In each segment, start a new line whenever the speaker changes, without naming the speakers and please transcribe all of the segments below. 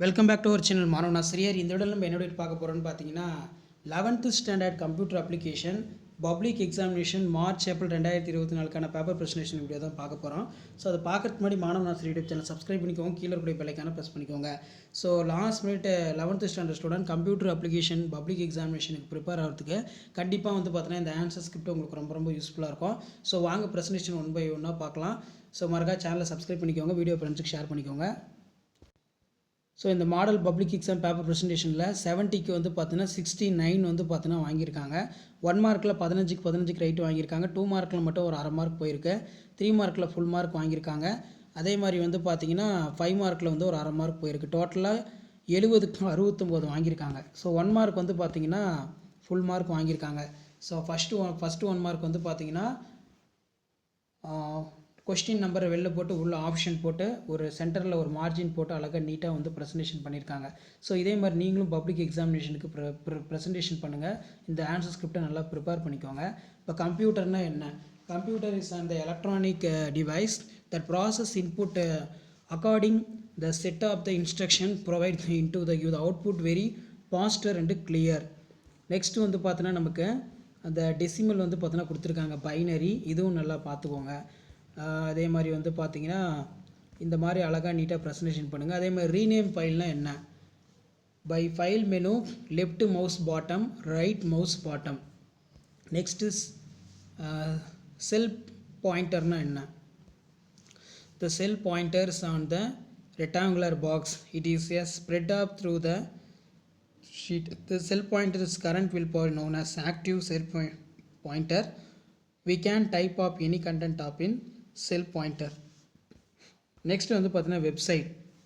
Welcome back to our channel Maanavan Aasiriyar. இந்த விட நம்ம என்னோட பார்க்க போகிறோம்னு பார்த்தீங்கன்னா 11th standard computer application public examination March April 2024க்கான பேப்பர் ப்ரெசன்டேஷன் வீடியோ தான் பார்க்க போகிறோம். ஸோ அதை பார்க்கறதுக்கு முன்னாடி மாணவன் ஆசிரியர் யூடியூப் சேனல் சப்ஸ்கிரைப் பண்ணிக்கோங்க, கீழே கூட பெல்லைக்கான ப்ரெஸ் பண்ணிக்கோங்க. So last minute 11th standard student computer application public எக்ஸாமினேஷனுக்கு ப்ரிப்பேர் ஆகிறதுக்கு கண்டிப்பாக வந்து பார்த்தீங்கன்னா இந்த ஆன்சர் ஸ்கிரிப்ட் உங்களுக்கு ரொம்ப ரொம்ப யூஸ்ஃபுல்லாக இருக்கும். ஸோ வாங்க ப்ரெசன்டேஷன் ஒன் பை ஒன்னாக பார்க்கலாம். ஸோ மறக்காம சேனலை சப்ஸ்கிரைப் பண்ணிக்கோங்க, வீடியோ ஃப்ரெண்ட்ஸுக்கு ஷேர் பண்ணிக்கோங்க. ஸோ இந்த மாடல் பப்ளிக் எக்ஸாம் பேப்பர் ப்ரெசன்டேஷனில் 70க்கு வந்து பார்த்தீங்கன்னா 69 வந்து பார்த்தீங்கன்னா வாங்கியிருக்காங்க. 1 மார்க்கில் 15க்கு ரைட்டு வாங்கியிருக்காங்க. 2 மார்க்கில் மட்டும் ஒரு அரை மார்க் போயிருக்கு. 3 மார்க்கில் ஃபுல் மார்க் வாங்கியிருக்காங்க. அதே மாதிரி வந்து பார்த்தீங்கன்னா 5 மார்க்கில் வந்து ஒரு அரை மார்க் போயிருக்கு. டோட்டலாக 70க்கு 69 வாங்கியிருக்காங்க. ஸோ 1 மார்க் வந்து பார்த்தீங்கன்னா ஃபுல் மார்க் வாங்கியிருக்காங்க. ஸோ ஃபஸ்ட்டு 1 மார்க் வந்து பார்த்தீங்கன்னா கொஸ்டின் நம்பரை வெளில போட்டு உள்ள ஆப்ஷன் போட்டு ஒரு சென்டரில் ஒரு மார்ஜின் போட்டு அழகாக நீட்டாக வந்து ப்ரெசன்டேஷன் பண்ணியிருக்காங்க. ஸோ இதே மாதிரி நீங்களும் பப்ளிக் எக்ஸாமினேஷனுக்கு ப்ரெசன்டேஷன் பண்ணுங்கள். இந்த ஆன்சர் ஸ்கிரிப்டை நல்லா ப்ரிப்பேர் பண்ணிக்கோங்க. இப்போ கம்ப்யூட்டர்னால் என்ன? கம்ப்யூட்டர் இஸ் அந்த electronic device that process input according the set of the instruction provide into the you the output very faster and clear. Next வந்து பார்த்தோன்னா நமக்கு அந்த டெசிமல் வந்து பார்த்தோன்னா கொடுத்துருக்காங்க, பைனரி, இதுவும் நல்லா பார்த்துக்கோங்க. அதே மாதிரி வந்து பார்த்தீங்கன்னா இந்த மாதிரி அழகாக நீட்டாக ப்ரெசன்டேஷன் பண்ணுங்கள். அதே மாதிரி ரீநேம் ஃபைல்னால் என்ன? By file menu left mouse button, right mouse button. Next is cell பாயிண்டர்னால் என்ன? The cell pointers on the rectangular box. It is a spread up through the sheet. The cell pointer is current will be known as active cell pointer. We can type of any content of in cell pointer. Next வந்து பார்த்தீங்கன்னா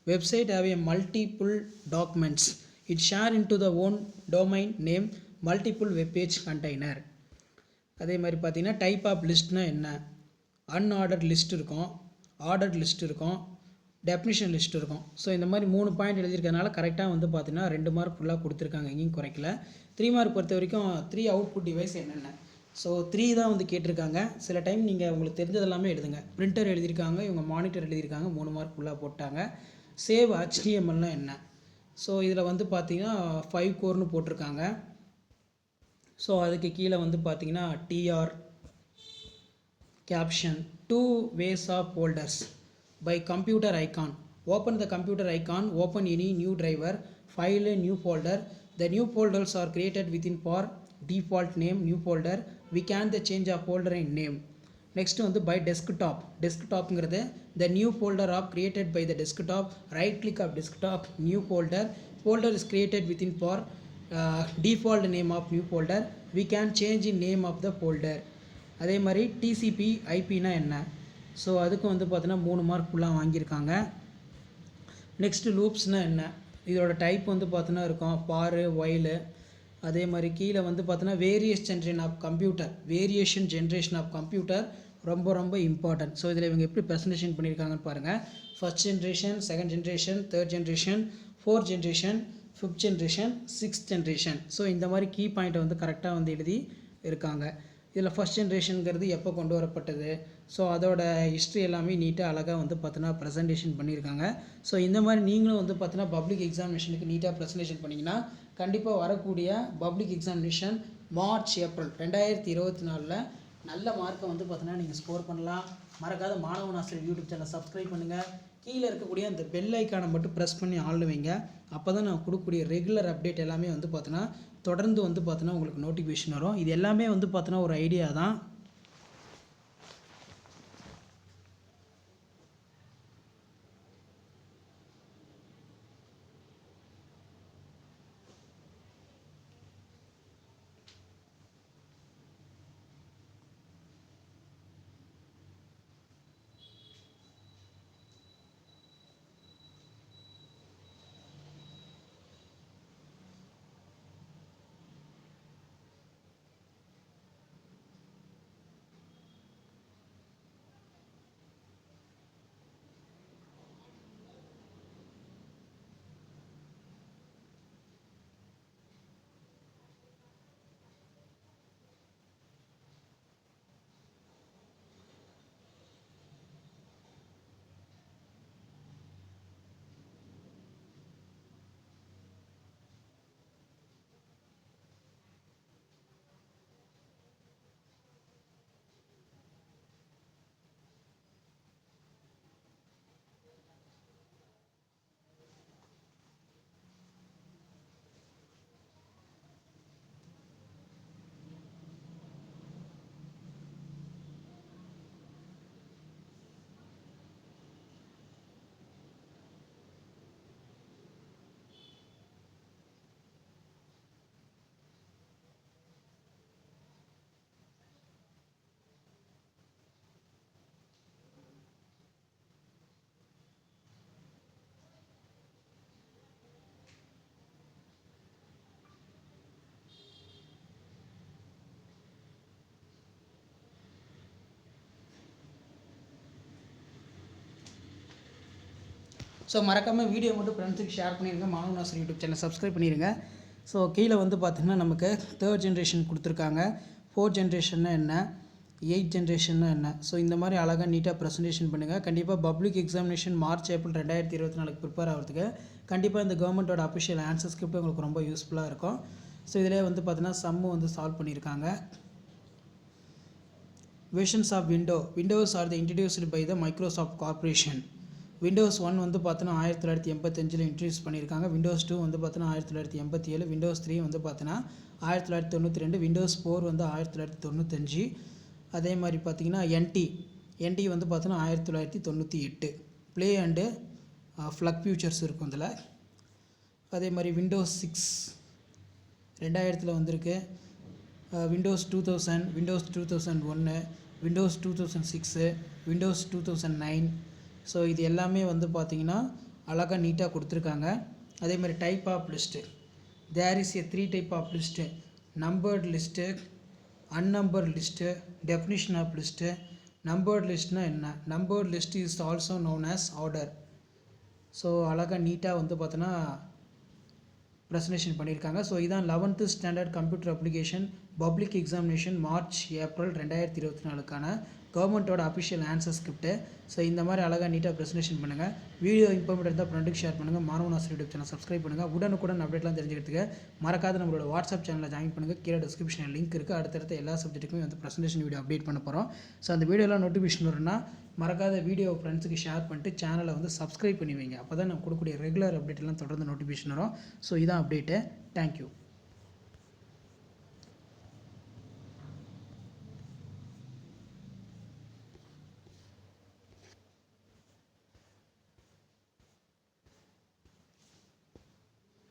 website have a multiple documents. It share into the own domain name multiple web page container. அதே மாதிரி பார்த்தீங்கன்னா type of லிஸ்ட்னா என்ன? Unordered list இருக்கும், ordered list இருக்கும், definition list இருக்கும். So இந்த மாதிரி 3 பாயிண்ட் எழுதியிருக்கனால கரெக்டாக வந்து பார்த்தீங்கன்னா 2 மார்க் ஃபுல்லாக கொடுத்துருக்காங்க, எங்கேயும் குறைக்கல. 3 மார்க் பொறுத்த வரைக்கும் 3 அவுட்புட் டிவைஸ் என்னென்ன? ஸோ 3 தான் வந்து கேட்டிருக்காங்க. சில டைம் நீங்கள் உங்களுக்கு தெரிஞ்சது எல்லாமே எழுதுங்க. பிரிண்டர் எழுதியிருக்காங்க, இவங்க மானிட்டர் எழுதியிருக்காங்க, 3 மார்க் ஃபுல்லாக போட்டாங்க. சேவ் HTMLனால் என்ன? ஸோ இதில் வந்து பார்த்தீங்கன்னா 5 கோர்னு போட்டிருக்காங்க. ஸோ அதுக்கு கீழே வந்து பார்த்தீங்கன்னா TR caption 2 ways of folders by computer icon. Open the computer icon, open any new driver, file a new folder. The new folders are created within for default name new folder. We can the change a folder in name. Next வந்து by desktopங்கிறது the new folder of created by the desktop. Right click of desktop, new folder is created within for default name of new folder. We can change in name of the folder. அதே மாதிரி TCP ஐபினா என்ன? So அதுக்கு வந்து பார்த்தீங்கன்னா 3 mark ஃபுல்லாக வாங்கியிருக்காங்க. Next லூப்ஸ்னால் என்ன? இதோட டைப் வந்து பார்த்தீங்கன்னா இருக்கும் பாரு, ஒயிலு. அதே மாதிரி கீழே வந்து பார்த்தீங்கன்னா வேரியேஷன் ஜென்ரேஷன் ஆஃப் கம்ப்யூட்டர் ரொம்ப ரொம்ப இம்பார்ட்டன்ட். ஸோ இதில் இவங்க எப்படி ப்ரெசன்டேஷன் பண்ணியிருக்காங்கன்னு பாருங்கள். First generation, second generation, third generation, fourth generation, fifth generation, sixth generation. So இந்த மாதிரி கீ பாயிண்ட்டை வந்து கரெக்டாக வந்து எழுதி இருக்காங்க. இதில் ஃபஸ்ட் ஜென்ரேஷனுங்கிறது எப்போ கொண்டு வரப்பட்டது, ஸோ அதோட ஹிஸ்ட்ரி எல்லாமே நீட்டாக அழகாக வந்து பார்த்தீங்கன்னா ப்ரெசன்டேஷன் பண்ணியிருக்காங்க. ஸோ இந்த மாதிரி நீங்களும் வந்து பார்த்தீங்கன்னா பப்ளிக் எக்ஸாமினேஷனுக்கு நீட்டாக ப்ரெசன்டேஷன் பண்ணிங்கன்னா கண்டிப்பாக வரக்கூடிய பப்ளிக் எக்ஸாமினேஷன் மார்ச் ஏப்ரல் 2024 நல்ல மார்க்கை வந்து பார்த்தீங்கன்னா நீங்கள் ஸ்கோர் பண்ணலாம். மறக்காத மாணவன் ஆசிரியர் யூடியூப் சேனலை சப்ஸ்கிரைப் பண்ணுங்கள். கீழே இருக்கக்கூடிய அந்த பெல் ஐக்கானை மட்டும் ப்ரெஸ் பண்ணி ஆள் வைங்க. அப்போ தான் நான் கொடுக்கக்கூடிய ரெகுலர் அப்டேட் எல்லாமே வந்து பார்த்தீங்கன்னா தொடர்ந்து வந்து பார்த்தீங்கன்னா உங்களுக்கு நோட்டிஃபிகேஷன் வரும். இது எல்லாமே வந்து பார்த்தீங்கன்னா ஒரு ஐடியா தான். ஸோ மறக்காமல் வீடியோ மட்டும் ஃப்ரெண்ட்ஸுக்கு ஷேர் பண்ணிடுங்க. மாணவன் ஆசிரியர் யூடியூப் சேனல் சப்ஸ்கிரைப் பண்ணிடுங்க. ஸோ கீழே வந்து பார்த்திங்கன்னா நமக்கு 3rd ஜென்ரேஷன் கொடுத்துருக்காங்க. 4th ஜென்ரேஷன்னா என்ன, 8th ஜென்ரேஷன்னா என்ன. ஸோ இந்த மாதிரி அழகாக நீட்டாக ப்ரெசன்டேஷன் பண்ணுங்கள். கண்டிப்பாக public examination March April 2024 prepare ஆகிறதுக்கு கண்டிப்பாக இந்த கவர்மெண்ட்டோட அஃபிஷியல் ஆன்சர் ஸ்கிரிப்ட் உங்களுக்கு ரொம்ப யூஸ்ஃபுல்லாக இருக்கும். ஸோ இதிலே வந்து பார்த்தீங்கன்னா சம்மு வந்து சால்வ் பண்ணியிருக்காங்க. Versions of Windows are introduced by the Microsoft corporation. Windows 1 வந்து பார்த்தோன்னா 1985 இன்ட்ரடியூஸ் பண்ணியிருக்காங்க. விண்டோஸ் 2 வந்து பார்த்தோன்னா 1987, விண்டோஸ் 3 வந்து பார்த்தோன்னா 1992, விண்டோஸ் 4 வந்து 1995. அதே மாதிரி பார்த்தீங்கன்னா என்டி வந்து பார்த்தோன்னா 1998. ப்ளே அண்டு ஃப்ளக் ஃபியூச்சர்ஸ் இருக்கும் இதில். அதே மாதிரி விண்டோஸ் 6 2000 வந்திருக்கு. Windows 2000, Windows 2001, Windows 2006, Windows 2009. So இது எல்லாமே வந்து பார்த்திங்கன்னா அழகாக நீட்டாக கொடுத்துருக்காங்க. அதே மாதிரி type of list, there is 3 type of list: numbered list, unnumbered list, definition of list. Numbered லிஸ்ட்னா என்ன? Numbered list is also known as order. So அழகாக நீட்டாக வந்து பார்த்தோன்னா ப்ரெசன்டேஷன் பண்ணியிருக்காங்க. ஸோ இதான் 11th standard computer application public examination March April 2024க்கான கவர்மெண்ட்டோட அஃபிஷியல் ஆன்சர் ஸ்கிரிப்ட்டு. ஸோ இந்த மாதிரி அழகாக நீட்டாக ப்ரெசன்டேஷன் பண்ணுங்கள். வீடியோ இம்பார்ட்டன்ட் இருந்தால் ஃப்ரெண்டுக்கு ஷேர் பண்ணுங்கள். மாணவன் ஆசிரியர் யூடியூப் சேனல் சப்ஸ்கிரைப் பண்ணுங்கள். உடனுக்குடன் அப்டேட்லாம் தெரிஞ்சுக்கிறதுக்கு மறக்காத நம்மளோட வாட்ஸ்அப் சேனலில் ஜாயின் பண்ணுங்கள். கீழே டிஸ்கிரிப்ஷனில் லிங்க் இருக்குது. அடுத்தடுத்த எல்லா சப்ஜெக்ட்டுக்குமே வந்து ப்ரெசன்டேஷன் வீடியோ அப்டேட் பண்ண போகிறோம். ஸோ அந்த வீடியோலாம் நோட்டிஃபிகேஷன் வரும்னா மறக்காத வீடியோ ஃப்ரெண்ட்ஸுக்கு ஷேர் பண்ணிட்டு சேனலை வந்து சப்ஸ்கிரைப் பண்ணி வைங்க. அப்போ தான் நம்ம கொடுக்கக்கூடிய ரெகுலர் அப்டேட்லாம் தொடர்ந்து நோட்டிஃபிகேஷன் வரும். ஸோ இதான் அப்டேட்டு. தேங்க்யூ.